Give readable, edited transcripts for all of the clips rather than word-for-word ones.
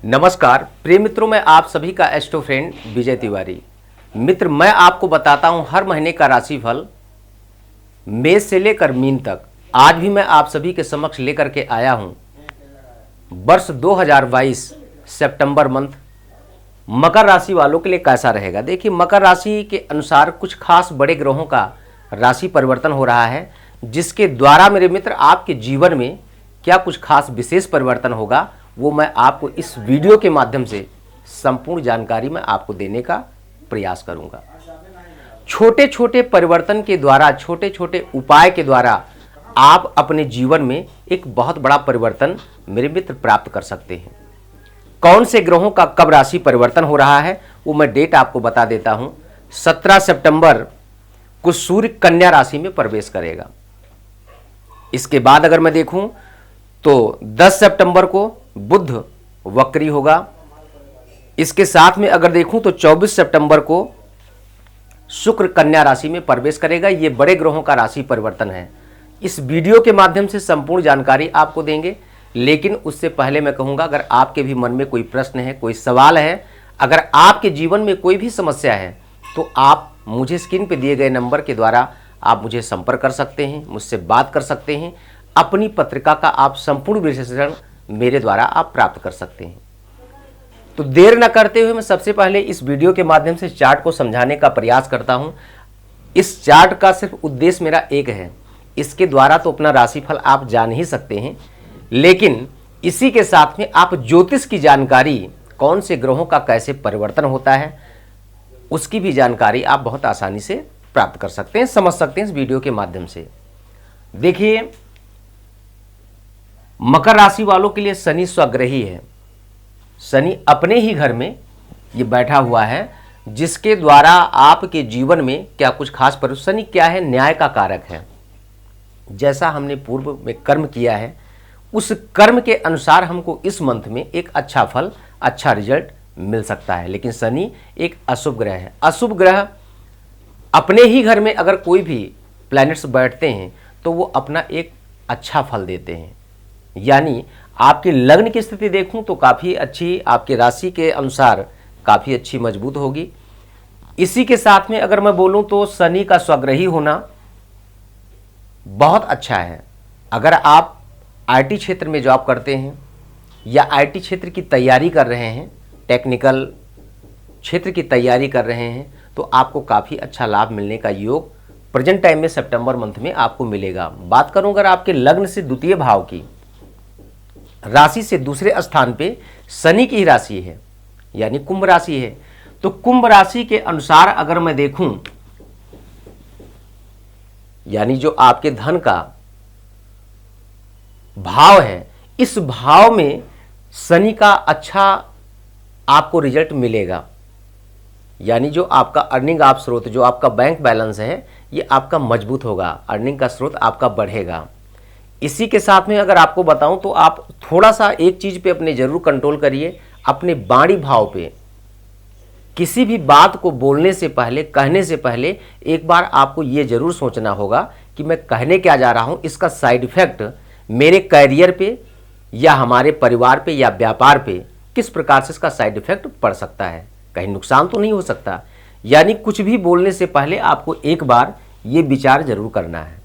नमस्कार प्रिय मित्रों, मैं आप सभी का एस्ट्रो फ्रेंड विजय तिवारी। मित्र, मैं आपको बताता हूं हर महीने का राशिफल मेष से लेकर मीन तक। आज भी मैं आप सभी के समक्ष लेकर के आया हूं वर्ष 2022 सितंबर मंथ मकर राशि वालों के लिए कैसा रहेगा। देखिए, मकर राशि के अनुसार कुछ खास बड़े ग्रहों का राशि परिवर्तन हो रहा है, जिसके द्वारा मेरे मित्र आपके जीवन में क्या कुछ खास विशेष परिवर्तन होगा वो मैं आपको इस वीडियो के माध्यम से संपूर्ण जानकारी मैं आपको देने का प्रयास करूंगा। छोटे छोटे परिवर्तन के द्वारा, छोटे छोटे उपाय के द्वारा आप अपने जीवन में एक बहुत बड़ा परिवर्तन मेरे मित्र प्राप्त कर सकते हैं। कौन से ग्रहों का कब राशि परिवर्तन हो रहा है वो मैं डेट आपको बता देता हूं। 17 सितंबर को सूर्य कन्या राशि में प्रवेश करेगा। इसके बाद अगर मैं देखूं तो 10 सितंबर को बुध वक्री होगा। इसके साथ में अगर देखूं तो 24 सितंबर को शुक्र कन्या राशि में प्रवेश करेगा। ये बड़े ग्रहों का राशि परिवर्तन है। इस वीडियो के माध्यम से संपूर्ण जानकारी आपको देंगे, लेकिन उससे पहले मैं कहूंगा, अगर आपके भी मन में कोई प्रश्न है, कोई सवाल है, अगर आपके जीवन में कोई भी समस्या है तो आप मुझे स्क्रीन पे दिए गए नंबर के द्वारा आप मुझे संपर्क कर सकते हैं, मुझसे बात कर सकते हैं। अपनी पत्रिका का आप संपूर्ण विश्लेषण मेरे द्वारा आप प्राप्त कर सकते हैं। तो देर न करते हुए मैं सबसे पहले इस वीडियो के माध्यम से चार्ट को समझाने का प्रयास करता हूं। इस चार्ट का सिर्फ उद्देश्य मेरा एक है, इसके द्वारा तो अपना राशिफल आप जान ही सकते हैं, लेकिन इसी के साथ में आप ज्योतिष की जानकारी, कौन से ग्रहों का कैसे परिवर्तन होता है, उसकी भी जानकारी आप बहुत आसानी से प्राप्त कर सकते हैं, समझ सकते हैं इस वीडियो के माध्यम से। देखिए, मकर राशि वालों के लिए शनि स्वग्रही है। शनि अपने ही घर में ये बैठा हुआ है, जिसके द्वारा आपके जीवन में क्या कुछ खास परिवर्तन। शनि क्या है? न्याय का कारक है। जैसा हमने पूर्व में कर्म किया है, उस कर्म के अनुसार हमको इस मंथ में एक अच्छा फल, अच्छा रिजल्ट मिल सकता है। लेकिन शनि एक अशुभ ग्रह है। अशुभ ग्रह अपने ही घर में अगर कोई भी प्लैनेट्स बैठते हैं तो वो अपना एक अच्छा फल देते हैं। यानी आपके लग्न की स्थिति देखूं तो काफ़ी अच्छी, आपके राशि के अनुसार काफ़ी अच्छी मजबूत होगी। इसी के साथ में अगर मैं बोलूं तो शनि का स्वग्रही होना बहुत अच्छा है। अगर आप आईटी क्षेत्र में जॉब करते हैं या आईटी क्षेत्र की तैयारी कर रहे हैं, टेक्निकल क्षेत्र की तैयारी कर रहे हैं, तो आपको काफ़ी अच्छा लाभ मिलने का योग प्रेजेंट टाइम में सितंबर मंथ में आपको मिलेगा। बात करूं अगर आपके लग्न से द्वितीय भाव की, राशि से दूसरे स्थान पे शनि की राशि है, यानी कुंभ राशि है, तो कुंभ राशि के अनुसार अगर मैं देखूं, यानी जो आपके धन का भाव है, इस भाव में शनि का अच्छा आपको रिजल्ट मिलेगा। यानी जो आपका अर्निंग आप स्रोत, जो आपका बैंक बैलेंस है, ये आपका मजबूत होगा, अर्निंग का स्रोत आपका बढ़ेगा। इसी के साथ में अगर आपको बताऊं तो आप थोड़ा सा एक चीज पे अपने जरूर कंट्रोल करिए, अपने वाणी भाव पे। किसी भी बात को बोलने से पहले, कहने से पहले एक बार आपको ये जरूर सोचना होगा कि मैं कहने क्या जा रहा हूं, इसका साइड इफेक्ट मेरे कैरियर पे या हमारे परिवार पे या व्यापार पे किस प्रकार से इसका साइड इफेक्ट पड़ सकता है, कहीं नुकसान तो नहीं हो सकता। यानी कुछ भी बोलने से पहले आपको एक बार ये विचार जरूर करना है,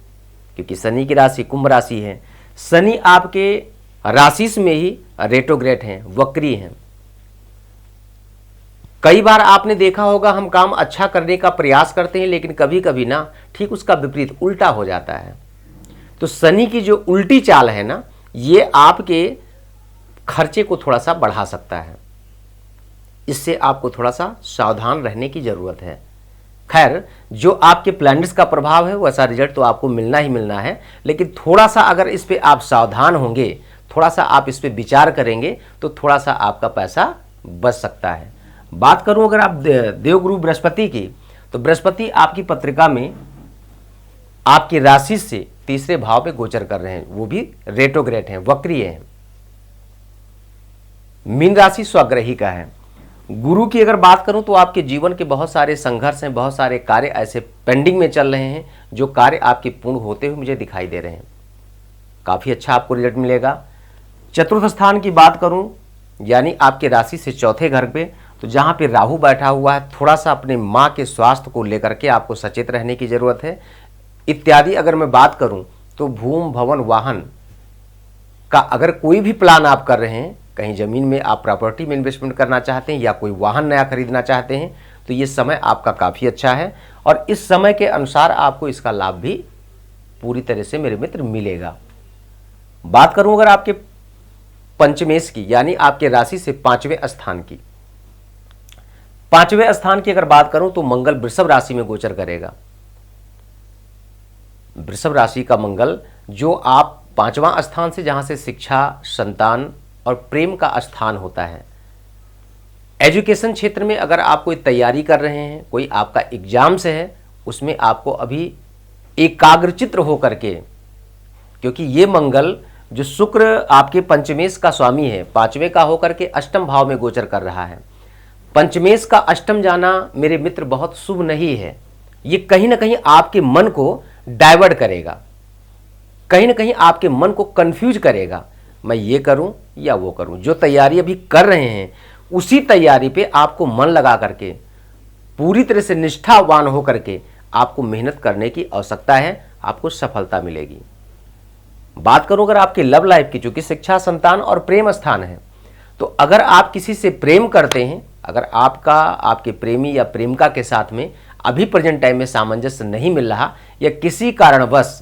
क्योंकि शनि की राशि कुंभ राशि है। शनि आपके राशि में ही रेट्रोग्रेड हैं, वक्री हैं। कई बार आपने देखा होगा, हम काम अच्छा करने का प्रयास करते हैं, लेकिन कभी कभी ना ठीक उसका विपरीत उल्टा हो जाता है। तो शनि की जो उल्टी चाल है ना, ये आपके खर्चे को थोड़ा सा बढ़ा सकता है। इससे आपको थोड़ा सा सावधान रहने की जरूरत है। खैर, जो आपके प्लैनेट्स का प्रभाव है वैसा रिजल्ट तो आपको मिलना ही मिलना है, लेकिन थोड़ा सा अगर इस पे आप सावधान होंगे, थोड़ा सा आप इस पे विचार करेंगे तो थोड़ा सा आपका पैसा बच सकता है। बात करूं अगर आप देवगुरु बृहस्पति की, तो बृहस्पति आपकी पत्रिका में आपकी राशि से तीसरे भाव पे गोचर कर रहे हैं, वो भी रेट्रोग्रेड हैं, वक्रीय हैं। मीन राशि स्वग्रही का है। गुरु की अगर बात करूं तो आपके जीवन के बहुत सारे संघर्ष हैं, बहुत सारे कार्य ऐसे पेंडिंग में चल रहे हैं, जो कार्य आपके पूर्ण होते हुए मुझे दिखाई दे रहे हैं। काफ़ी अच्छा आपको रिजल्ट मिलेगा। चतुर्थ स्थान की बात करूं यानी आपके राशि से चौथे घर पे, तो जहाँ पे राहु बैठा हुआ है, थोड़ा सा अपने माँ के स्वास्थ्य को लेकर के आपको सचेत रहने की ज़रूरत है इत्यादि। अगर मैं बात करूं तो भूमि भवन वाहन का अगर कोई भी प्लान आप कर रहे हैं, कहीं ज़मीन में आप प्रॉपर्टी में इन्वेस्टमेंट करना चाहते हैं या कोई वाहन नया खरीदना चाहते हैं, तो ये समय आपका काफ़ी अच्छा है और इस समय के अनुसार आपको इसका लाभ भी पूरी तरह से मेरे मित्र मिलेगा। बात करूं अगर आपके पंचमेश की, यानी आपके राशि से पांचवें स्थान की, पांचवें स्थान की अगर बात करूं तो मंगल वृषभ राशि में गोचर करेगा। वृषभ राशि का मंगल, जो आप पांचवां स्थान से, जहां से शिक्षा, संतान और प्रेम का स्थान होता है, एजुकेशन क्षेत्र में अगर आप कोई तैयारी कर रहे हैं, कोई आपका एग्जाम्स है, उसमें आपको अभी एकाग्रचित्त होकर के, क्योंकि ये मंगल जो शुक्र आपके पंचमेश का स्वामी है, पांचवें का होकर के अष्टम भाव में गोचर कर रहा है। पंचमेश का अष्टम जाना मेरे मित्र बहुत शुभ नहीं है। ये कहीं ना कहीं आपके मन को डाइवर्ट करेगा, कहीं ना कहीं आपके मन को कंफ्यूज करेगा, मैं ये करूं या वो करूं। जो तैयारी अभी कर रहे हैं उसी तैयारी पे आपको मन लगा करके पूरी तरह से निष्ठावान होकर के आपको मेहनत करने की आवश्यकता है, आपको सफलता मिलेगी। बात करूं अगर आपके लव लाइफ की, चूंकि शिक्षा, संतान और प्रेम स्थान है, तो अगर आप किसी से प्रेम करते हैं, अगर आपका आपके प्रेमी या प्रेमिका के साथ में अभी प्रेजेंट टाइम में सामंजस्य नहीं मिल रहा या किसी कारणवश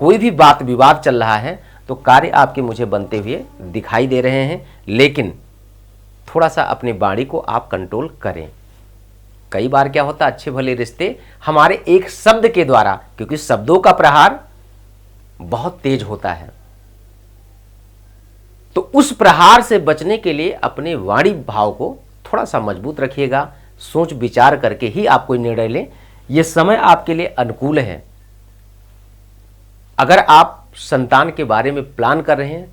कोई भी बात विवाद चल रहा है, तो कार्य आपके मुझे बनते हुए दिखाई दे रहे हैं, लेकिन थोड़ा सा अपनी वाणी को आप कंट्रोल करें। कई बार क्या होता है, अच्छे भले रिश्ते हमारे एक शब्द के द्वारा, क्योंकि शब्दों का प्रहार बहुत तेज होता है, तो उस प्रहार से बचने के लिए अपने वाणी भाव को थोड़ा सा मजबूत रखिएगा। सोच विचार करके ही आप कोई निर्णय लें। यह समय आपके लिए अनुकूल है। अगर आप संतान के बारे में प्लान कर रहे हैं,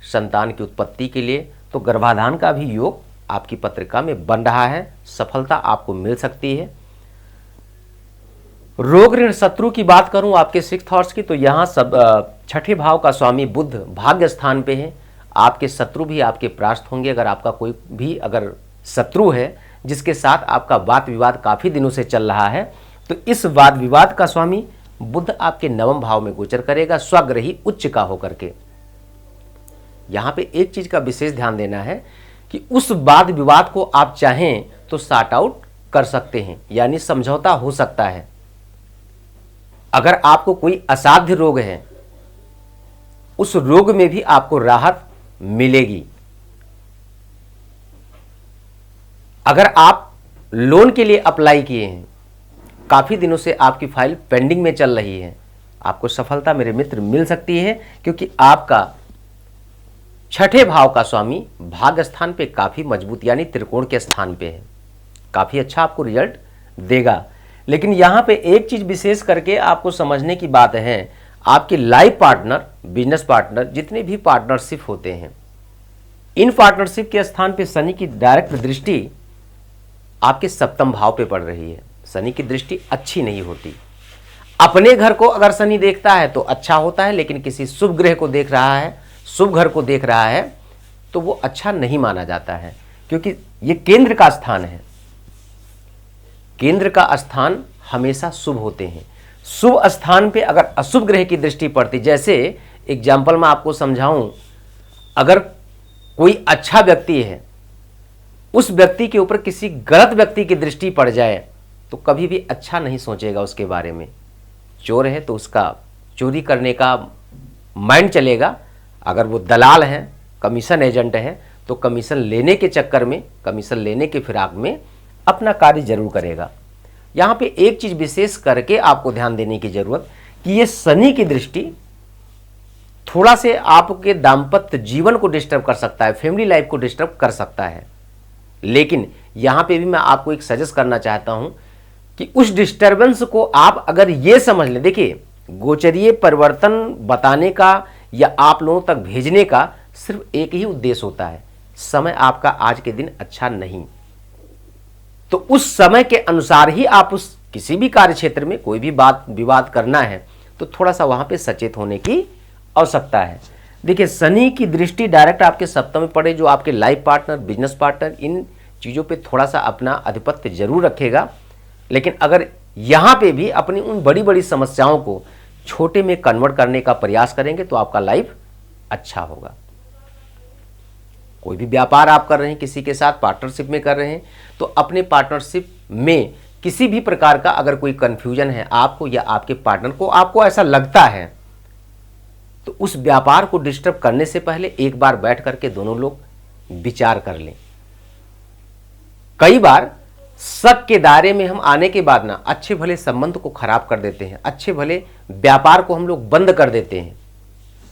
संतान की उत्पत्ति के लिए, तो गर्भाधान का भी योग आपकी पत्रिका में बन रहा है, सफलता आपको मिल सकती है। रोग ऋण शत्रु की बात करूं आपके सिक्स्थ हाउस की, तो यहां सब छठे भाव का स्वामी बुध भाग्य स्थान पे है। आपके शत्रु भी आपके परास्त होंगे। अगर आपका कोई भी अगर शत्रु है जिसके साथ आपका वाद विवाद काफी दिनों से चल रहा है, तो इस वाद विवाद का स्वामी बुध आपके नवम भाव में गोचर करेगा, स्वग्रही उच्च का होकर के। यहां पे एक चीज का विशेष ध्यान देना है कि उस वाद विवाद को आप चाहें तो सॉर्ट आउट कर सकते हैं, यानी समझौता हो सकता है। अगर आपको कोई असाध्य रोग है, उस रोग में भी आपको राहत मिलेगी। अगर आप लोन के लिए अप्लाई किए हैं, काफी दिनों से आपकी फाइल पेंडिंग में चल रही है, आपको सफलता मेरे मित्र मिल सकती है, क्योंकि आपका छठे भाव का स्वामी भाग्य स्थान पे काफी मजबूत, यानी त्रिकोण के स्थान पे है, काफी अच्छा आपको रिजल्ट देगा। लेकिन यहां पे एक चीज विशेष करके आपको समझने की बात है, आपके लाइफ पार्टनर, बिजनेस पार्टनर, जितने भी पार्टनरशिप होते हैं, इन पार्टनरशिप के स्थान पे शनि की डायरेक्ट दृष्टि आपके सप्तम भाव पे पड़ रही है। शनि की दृष्टि अच्छी नहीं होती। अपने घर को अगर शनि देखता है तो अच्छा होता है, लेकिन किसी शुभ ग्रह को देख रहा है, शुभ घर को देख रहा है, तो वो अच्छा नहीं माना जाता है, क्योंकि ये केंद्र का स्थान है। केंद्र का स्थान हमेशा शुभ होते हैं। शुभ स्थान पे अगर अशुभ ग्रह की दृष्टि पड़ती, जैसे एग्जाम्पल मैं आपको समझाऊं, अगर कोई अच्छा व्यक्ति है, उस व्यक्ति के ऊपर किसी गलत व्यक्ति की दृष्टि पड़ जाए तो कभी भी अच्छा नहीं सोचेगा उसके बारे में। चोर है तो उसका चोरी करने का माइंड चलेगा। अगर वो दलाल है, कमीशन एजेंट है, तो कमीशन लेने के चक्कर में, कमीशन लेने के फिराक में अपना कार्य जरूर करेगा। यहाँ पे एक चीज विशेष करके आपको ध्यान देने की जरूरत कि ये शनि की दृष्टि थोड़ा से आपके दाम्पत्य जीवन को डिस्टर्ब कर सकता है, फैमिली लाइफ को डिस्टर्ब कर सकता है। लेकिन यहाँ पे भी मैं आपको एक सजेस्ट करना चाहता हूं कि उस डिस्टर्बेंस को आप अगर ये समझ लें, देखिए गोचरीय परिवर्तन बताने का या आप लोगों तक भेजने का सिर्फ एक ही उद्देश्य होता है, समय आपका आज के दिन अच्छा नहीं, तो उस समय के अनुसार ही आप उस किसी भी कार्य क्षेत्र में कोई भी बात विवाद करना है तो थोड़ा सा वहां पे सचेत होने की आवश्यकता है। देखिए, शनि की दृष्टि डायरेक्ट आपके सप्तम में पड़े, जो आपके लाइफ पार्टनर, बिजनेस पार्टनर, इन चीज़ों पे थोड़ा सा अपना आधिपत्य जरूर रखेगा। लेकिन अगर यहाँ पे भी अपनी उन बड़ी बड़ी समस्याओं को छोटे में कन्वर्ट करने का प्रयास करेंगे तो आपका लाइफ अच्छा होगा। कोई भी व्यापार आप कर रहे हैं, किसी के साथ पार्टनरशिप में कर रहे हैं, तो अपने पार्टनरशिप में किसी भी प्रकार का अगर कोई कंफ्यूजन है आपको या आपके पार्टनर को, आपको ऐसा लगता है, तो उस व्यापार को डिस्टर्ब करने से पहले एक बार बैठ करके दोनों लोग विचार कर लें। कई बार शक के दायरे में हम आने के बाद ना अच्छे भले संबंध को खराब कर देते हैं, अच्छे भले व्यापार को हम लोग बंद कर देते हैं।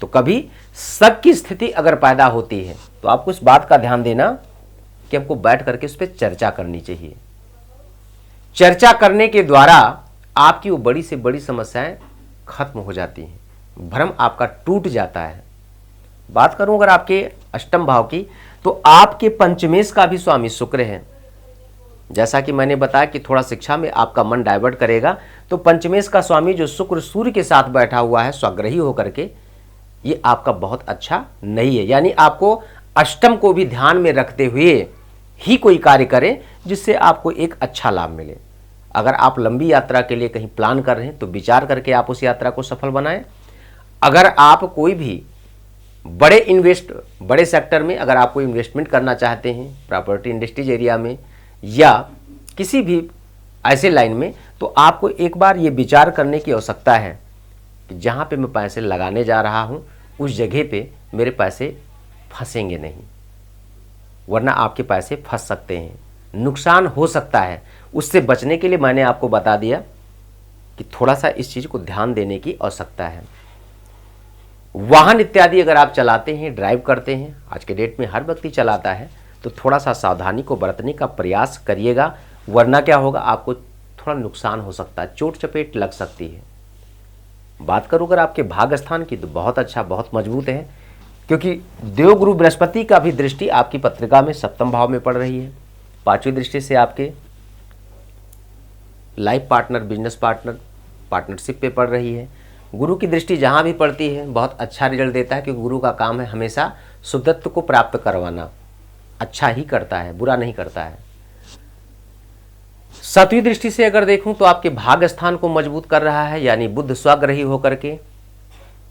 तो कभी शक की स्थिति अगर पैदा होती है तो आपको इस बात का ध्यान देना कि हमको बैठ करके उस पर चर्चा करनी चाहिए। चर्चा करने के द्वारा आपकी वो बड़ी से बड़ी समस्याएं खत्म हो जाती हैं, भ्रम आपका टूट जाता है। बात करूं अगर आपके अष्टम भाव की, तो आपके पंचमेश का भी स्वामी शुक्र है। जैसा कि मैंने बताया कि थोड़ा शिक्षा में आपका मन डाइवर्ट करेगा, तो पंचमेश का स्वामी जो शुक्र सूर्य के साथ बैठा हुआ है स्वग्रही होकर के, ये आपका बहुत अच्छा नहीं है। यानी आपको अष्टम को भी ध्यान में रखते हुए ही कोई कार्य करें जिससे आपको एक अच्छा लाभ मिले। अगर आप लंबी यात्रा के लिए कहीं प्लान कर रहे हैं तो विचार करके आप उस यात्रा को सफल बनाएं। अगर आप कोई भी बड़े सेक्टर में अगर आप कोई इन्वेस्टमेंट करना चाहते हैं, प्रॉपर्टी इंडस्ट्रीज एरिया में या किसी भी ऐसे लाइन में, तो आपको एक बार ये विचार करने की आवश्यकता है कि जहाँ पे मैं पैसे लगाने जा रहा हूँ उस जगह पे मेरे पैसे फंसेंगे नहीं, वरना आपके पैसे फंस सकते हैं, नुकसान हो सकता है। उससे बचने के लिए मैंने आपको बता दिया कि थोड़ा सा इस चीज़ को ध्यान देने की आवश्यकता है। वाहन इत्यादि अगर आप चलाते हैं, ड्राइव करते हैं, आज के डेट में हर व्यक्ति चलाता है, तो थोड़ा सा सावधानी को बरतने का प्रयास करिएगा, वरना क्या होगा, आपको थोड़ा नुकसान हो सकता है, चोट चपेट लग सकती है। बात करूँ अगर आपके भाग्य स्थान की, तो बहुत अच्छा, बहुत मजबूत है, क्योंकि देवगुरु बृहस्पति का भी दृष्टि आपकी पत्रिका में सप्तम भाव में पड़ रही है। पांचवी दृष्टि से आपके life partner, business partner, partnership पे पड़ रही है। गुरु की दृष्टि जहाँ भी पड़ती है बहुत अच्छा रिजल्ट देता है, क्योंकि गुरु का काम है हमेशा शुद्धत्व को प्राप्त करवाना, अच्छा ही करता है, बुरा नहीं करता है। सातवीं दृष्टि से अगर देखूं तो आपके भाग्य स्थान को मजबूत कर रहा है, यानी बुध स्वग्रही होकर के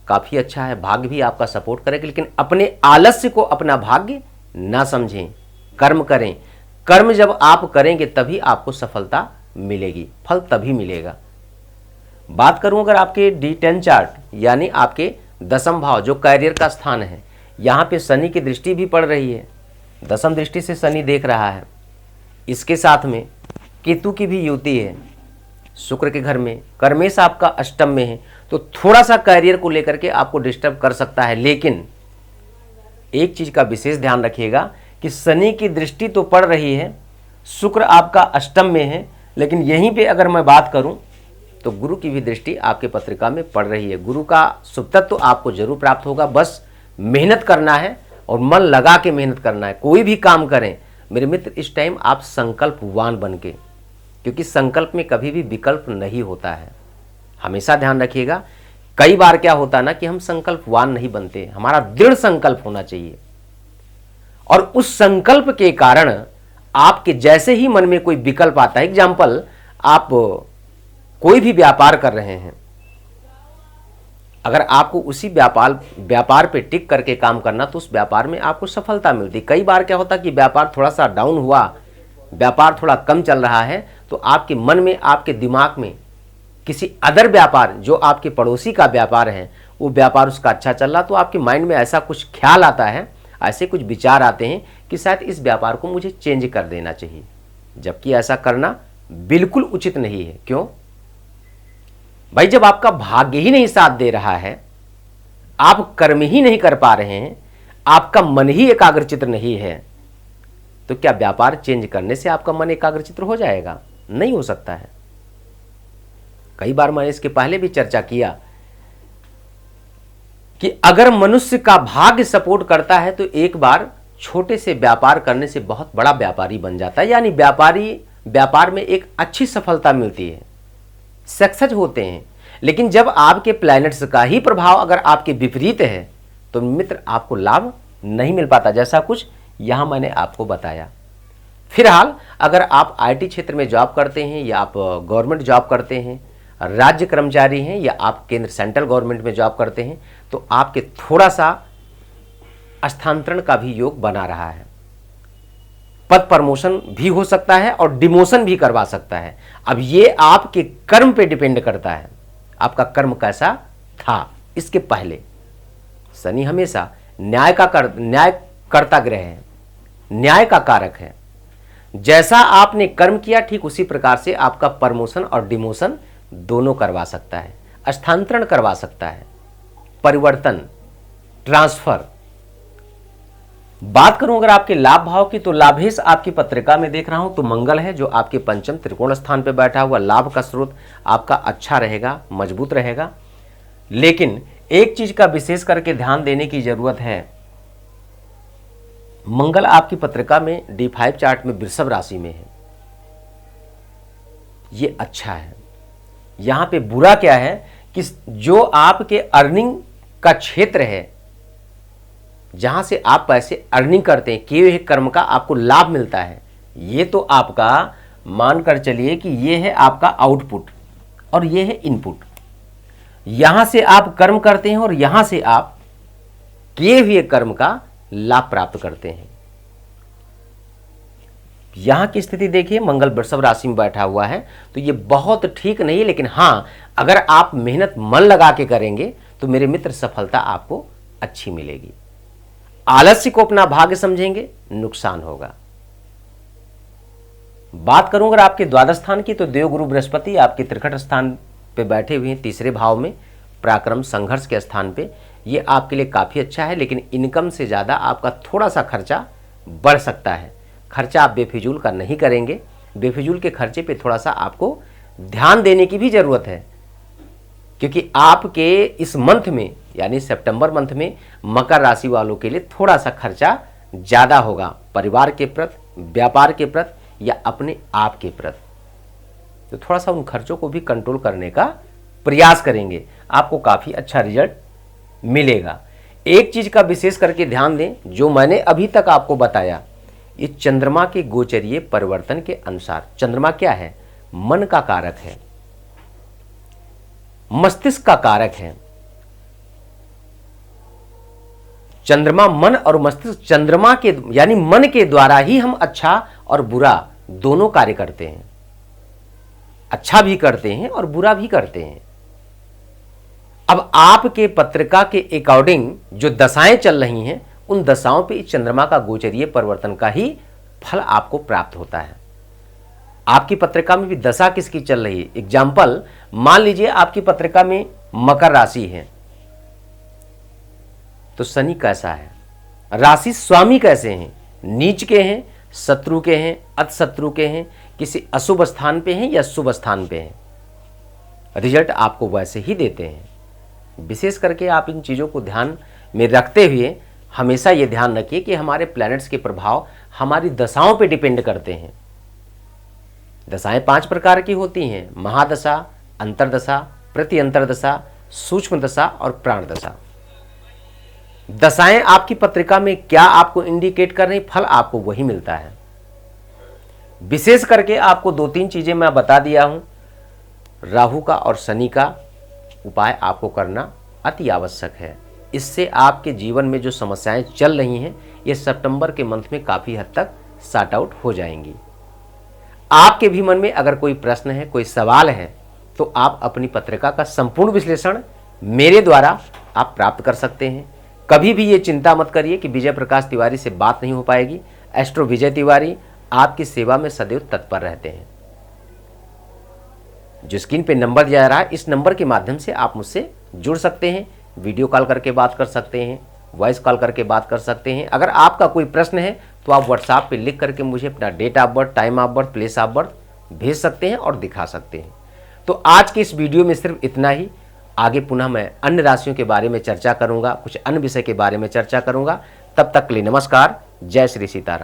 काफी अच्छा है। भाग्य भी आपका सपोर्ट करेगा, लेकिन अपने आलस्य को अपना भाग्य ना समझें, कर्म करें। कर्म जब आप करेंगे तभी आपको सफलता मिलेगी, फल तभी मिलेगा। बात करूं अगर आपके D10 चार्ट, यानी आपके दसम भाव जो कैरियर का स्थान है, यहाँ पे शनि की दृष्टि भी पड़ रही है, दसम दृष्टि से शनि देख रहा है। इसके साथ में केतु की भी युति है शुक्र के घर में, कर्मेश आपका अष्टम में है, तो थोड़ा सा कैरियर को लेकर के आपको डिस्टर्ब कर सकता है। लेकिन एक चीज का विशेष ध्यान रखिएगा कि शनि की दृष्टि तो पड़ रही है, शुक्र आपका अष्टम में है, लेकिन यहीं पे अगर मैं बात करूं तो गुरु की भी दृष्टि आपके पत्रिका में पड़ रही है। गुरु का शुभ तत्व आपको जरूर प्राप्त होगा, बस मेहनत करना है और मन लगा के मेहनत करना है। कोई भी काम करें मेरे मित्र, इस टाइम आप संकल्पवान बन के, क्योंकि संकल्प में कभी भी विकल्प नहीं होता है, हमेशा ध्यान रखिएगा। कई बार क्या होता है ना कि हम संकल्पवान नहीं बनते, हमारा दृढ़ संकल्प होना चाहिए, और उस संकल्प के कारण आपके जैसे ही मन में कोई विकल्प आता है, एग्जाम्पल आप कोई भी व्यापार कर रहे हैं, अगर आपको उसी व्यापार पे टिक करके काम करना तो उस व्यापार में आपको सफलता मिलती। कई बार क्या होता कि व्यापार थोड़ा सा डाउन हुआ, व्यापार थोड़ा कम चल रहा है, तो आपके मन में, आपके दिमाग में किसी अदर व्यापार, जो आपके पड़ोसी का व्यापार है, वो व्यापार उसका अच्छा चल रहा, तो आपके माइंड में ऐसा कुछ ख्याल आता है, ऐसे कुछ विचार आते हैं कि शायद इस व्यापार को मुझे चेंज कर देना चाहिए, जबकि ऐसा करना बिल्कुल उचित नहीं है। क्यों भाई? जब आपका भाग्य ही नहीं साथ दे रहा है, आप कर्म ही नहीं कर पा रहे हैं, आपका मन ही एकाग्रचित्त नहीं है, तो क्या व्यापार चेंज करने से आपका मन एकाग्रचित्त हो जाएगा? नहीं हो सकता है। कई बार मैंने इसके पहले भी चर्चा किया कि अगर मनुष्य का भाग्य सपोर्ट करता है तो एक बार छोटे से व्यापार करने से बहुत बड़ा व्यापारी बन जाता है, यानी व्यापार में एक अच्छी सफलता मिलती है, सक्सेस होते हैं। लेकिन जब आपके प्लैनेट्स का ही प्रभाव अगर आपके विपरीत है तो मित्र आपको लाभ नहीं मिल पाता, जैसा कुछ यहाँ मैंने आपको बताया। फिलहाल अगर आप आईटी क्षेत्र में जॉब करते हैं या आप गवर्नमेंट जॉब करते हैं, राज्य कर्मचारी हैं या आप केंद्र सेंट्रल गवर्नमेंट में जॉब करते हैं, तो आपके थोड़ा सा स्थानांतरण का भी योग बना रहा है। पद प्रमोशन भी हो सकता है और डिमोशन भी करवा सकता है। अब ये आपके कर्म पे डिपेंड करता है, आपका कर्म कैसा था। इसके पहले शनि हमेशा न्यायकर्ता ग्रह है, न्याय का कारक है। जैसा आपने कर्म किया ठीक उसी प्रकार से आपका प्रमोशन और डिमोशन दोनों करवा सकता है, स्थानांतरण करवा सकता है, परिवर्तन, ट्रांसफर। बात करूं अगर आपके लाभ भाव की, तो लाभेश आपकी पत्रिका में देख रहा हूं तो मंगल है, जो आपके पंचम त्रिकोण स्थान पे बैठा हुआ। लाभ का स्रोत आपका अच्छा रहेगा, मजबूत रहेगा। लेकिन एक चीज का विशेष करके ध्यान देने की जरूरत है, मंगल आपकी पत्रिका में D5 चार्ट में वृषभ राशि में है, ये अच्छा है। यहां पे बुरा क्या है कि जो आपके अर्निंग का क्षेत्र है, जहां से आप पैसे अर्निंग करते हैं, किए हुए कर्म का आपको लाभ मिलता है, ये तो आपका मानकर चलिए कि ये है आपका आउटपुट और ये है इनपुट। यहां से आप कर्म करते हैं और यहां से आप किए हुए कर्म का लाभ प्राप्त करते हैं। यहां की स्थिति देखिए, मंगल वृषभ राशि में बैठा हुआ है, तो ये बहुत ठीक नहीं है। लेकिन हां, अगर आप मेहनत मन लगा के करेंगे तो मेरे मित्र सफलता आपको अच्छी मिलेगी। आलस्य को अपना भाग्य समझेंगे, नुकसान होगा। बात करूं अगर आपके द्वादश स्थान की, तो देव गुरु बृहस्पति आपके त्रिकट स्थान पे बैठे हुए हैं, तीसरे भाव में, पराक्रम संघर्ष के स्थान पे। ये आपके लिए काफी अच्छा है, लेकिन इनकम से ज्यादा आपका थोड़ा सा खर्चा बढ़ सकता है। खर्चा आप बेफिजूल का नहीं करेंगे, बेफिजूल के खर्चे पे थोड़ा सा आपको ध्यान देने की भी जरूरत है, क्योंकि आपके इस मंथ में यानी सितंबर मंथ में मकर राशि वालों के लिए थोड़ा सा खर्चा ज्यादा होगा, परिवार के प्रति, व्यापार के प्रति या अपने आप के प्रति। तो थोड़ा सा उन खर्चों को भी कंट्रोल करने का प्रयास करेंगे, आपको काफी अच्छा रिजल्ट मिलेगा। एक चीज का विशेष करके ध्यान दें, जो मैंने अभी तक आपको बताया, ये चंद्रमा के गोचरीय परिवर्तन के अनुसार, चंद्रमा क्या है, मन का कारक है, मस्तिष्क का कारक है। चंद्रमा मन और मस्तिष्क, चंद्रमा के यानी मन के द्वारा ही हम अच्छा और बुरा दोनों कार्य करते हैं, अच्छा भी करते हैं और बुरा भी करते हैं। अब आपके पत्रिका के अकॉर्डिंग जो दशाएं चल रही हैं, उन दशाओं पे चंद्रमा का गोचरीय परिवर्तन का ही फल आपको प्राप्त होता है। आपकी पत्रिका में भी दशा किसकी चल रही है, एग्जाम्पल मान लीजिए आपकी पत्रिका में मकर राशि है, तो शनि कैसा है, राशि स्वामी कैसे हैं, नीच के हैं, शत्रु के हैं, अतशत्रु के हैं, किसी अशुभ स्थान पे हैं या शुभ स्थान पे हैं, रिजल्ट आपको वैसे ही देते हैं। विशेष करके आप इन चीज़ों को ध्यान में रखते हुए हमेशा ये ध्यान रखिए कि हमारे प्लैनेट्स के प्रभाव हमारी दशाओं पे डिपेंड करते हैं। दशाएं 5 प्रकार की होती हैं, महादशा, अंतरदशा, प्रति अंतरदशा, सूक्ष्म दशा और प्राण दशा। दशाएं आपकी पत्रिका में क्या आपको इंडिकेट कर रही, फल आपको वही मिलता है। विशेष करके आपको 2-3 चीजें मैं बता दिया हूं, राहु का और शनि का उपाय आपको करना अति आवश्यक है। इससे आपके जीवन में जो समस्याएं चल रही हैं, ये सितंबर के मंथ में काफी हद तक सॉर्ट आउट हो जाएंगी। आपके भी मन में अगर कोई प्रश्न है, कोई सवाल है, तो आप अपनी पत्रिका का संपूर्ण विश्लेषण मेरे द्वारा आप प्राप्त कर सकते हैं। कभी भी ये चिंता मत करिए कि विजय प्रकाश तिवारी से बात नहीं हो पाएगी। एस्ट्रो विजय तिवारी आपकी सेवा में सदैव तत्पर रहते हैं। जो स्क्रीन पे नंबर दिया जा रहा है, इस नंबर के माध्यम से आप मुझसे जुड़ सकते हैं, वीडियो कॉल करके बात कर सकते हैं, वॉइस कॉल करके बात कर सकते हैं। अगर आपका कोई प्रश्न है तो आप व्हाट्सएप पे लिख करके मुझे अपना date of birth, time of birth, place of birth भेज सकते हैं और दिखा सकते हैं। तो आज के इस वीडियो में सिर्फ इतना ही। आगे पुनः मैं अन्य राशियों के बारे में चर्चा करूंगा, कुछ अन्य विषय के बारे में चर्चा करूंगा। तब तक के लिए नमस्कार, जय श्री सीताराम।